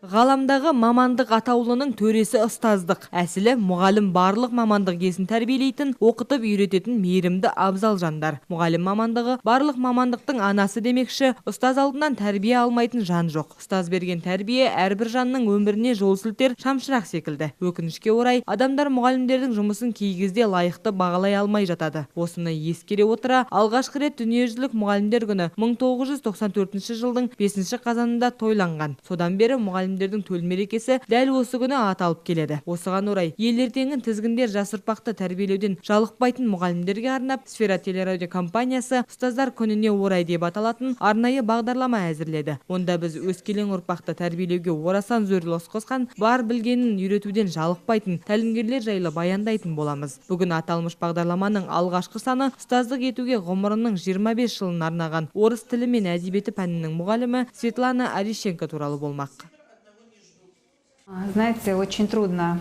Ғаламдағы мамандық атаулының төресі ұстаздық. Әсілі мұғалім барлық мамандық иесін тәрбиелейтін, оқытып үйрететін мейірімді абзал жандар. Мұғалім мамандығы барлық мамандықтың анасы демекші, ұстаз алдынан тәрбие алмайтын жан жоқ. Ұстаз берген тәрбие әрбір жанның өміріне жол сілтер шамшырақ секілді. Өкінішке орай, адамдар мұғалімдердің жұмысын кей кезде лайықты бағалай алмай жатады. Осыны ескере отыра, алғашқы рет дүниежүзілік мұғалімдер күні 1994 жылдың 5 қазанында тойланған. Содан бері мұғалімдердің төл мерекесі дәл осы күні аталып келеді. Осыған орай, ел ертеңін тізгіндер жас ұрпақты тәрбиелеуден жалықпайтын мұғалімдерге арнап, Сфера телерадио компаниясы ұстаздар күніне орай деп аталатын арнайы бағдарлама әзірледі. Онда біз өскелең ұрпақты тәрбиелеуге орасан зор үлес қосқан, бар білгенін үйретуден жалықпайтын тәлімгерлер жайлы баяндайтын боламыз. Бүгін аталмыш бағдарламаның алғашқы саны ұстаздық етуге ғұмырының 25 жылын арнаған орыс тілі мен әдебиеті пәнінің мұғалімі Светлана Арищенко туралы болмақ. Знаете, очень трудно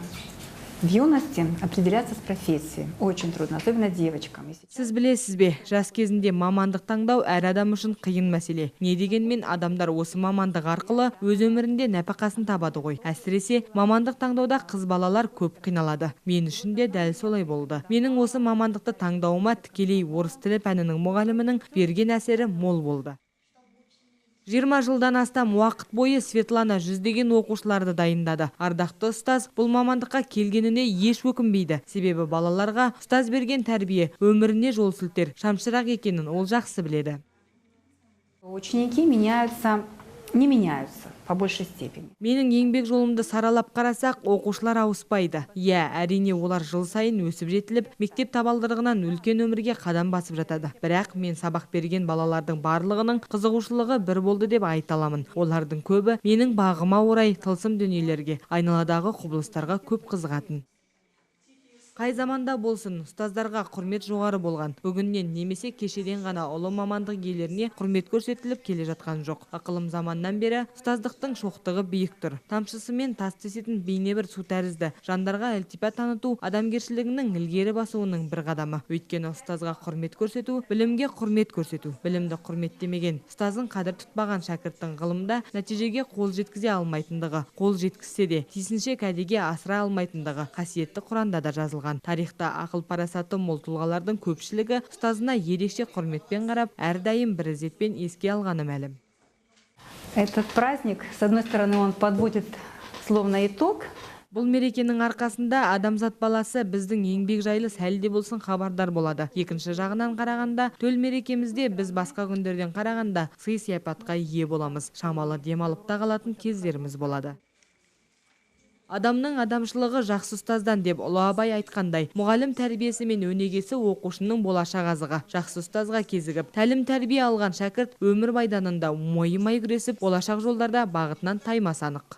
в юности определяться с профессией. Очень трудно, особенно девочкам. Сіз білесіз бе, жас кезінде мамандық таңдау әр адам үшін қиын мәселе. Не дегенмен адамдар осы мамандық арқылы өз өмірінде нәпақасын табады ғой. Әсіресе мамандық таңдауда қыз балалар көп қиналады. Мен үшін де дәл солай болды. Менің осы мамандықты таңдауыма тікелей орыс тілі пәнінің мұғалімінің берген әсері мол болды. 20 жылдан астам уақыт бойы Светлана жүздеген оқушыларды дайындады. Ардақты ұстаз бұл мамандыққа келгеніне еш өкінбейді. Себебі балаларға ұстаз берген тәрбие өміріне жол сілтер шамшырақ екенін ол жақсы біледі. Ученики не меняются по большей степени. Менің еңбек жолымды саралап қарасақ, оқушылар ауыспайды. Иә, әрине олар жыл сайын өсіп жетіліп, мектеп табалдырығынан үлкен өмірге қадам басып жатады. Бірақ мен сабақ берген балалардың барлығының қызығушылығы бір болды деп айта аламын. Олардың көбі менің бағыма орай тылсым дүниелерге, айналадағы құбылыстарға көп қызығатын. Қай заманда болсын, ұстаздарға құрмет жоғары болған. Бүгіннен немесе кешеден ғана ұлы мамандық иелеріне құрмет көрсетіліп келе жатқан жоқ. Ақылым заманнан бері ұстаздықтың шоқтығы биік тұр. Тамшысымен тас тесетін бейне бір су тәрізді. Жандарға ілтипат таныту адамгершілігінің ілгері басуының бір қадамы. Өйткені ұстазға құрмет көрсету, білімге құрмет көрсету. Білімді құрметтемеген, ұстазын қадір тұтпаған шәкірттің ғылымда нәтижеге қол жеткізе алмайтындығы, қол жеткізсе де тиісінше кәдеге асыра алмайтындығы қасиетті Құранда да жазылған. Тарихта ақыл парасаты мол тұлғалардың көпшілігі ұстазына ерекше құрметпен қарап, әрдайым бір ізетпен еске алғаны мәлім. Этот праздник, с одной стороны, он подводит словно итог. Бұл мерекенің арқасында адамзат баласы біздің еңбек жайлы сәлде болсын хабардар болады. Екінші жағынан қарағанда, төл мерекемізде біз басқа күндерден қарағанда сый-сияпатқа ие боламыз. Шамалы демалып та қалатын кездеріміз болады. Адамның адамшылығы жақсы ұстаздан деп Ұлы Абай айтқандай, мұғалім тәрбиесі мен өнегесі оқушының болашақ азығы. Жақсы ұстазға кезігіп, тәлім тәрбие алған шәкірт өмір майданында мойымай күресіп, болашақ жолдарда бағытынан таймасы анық.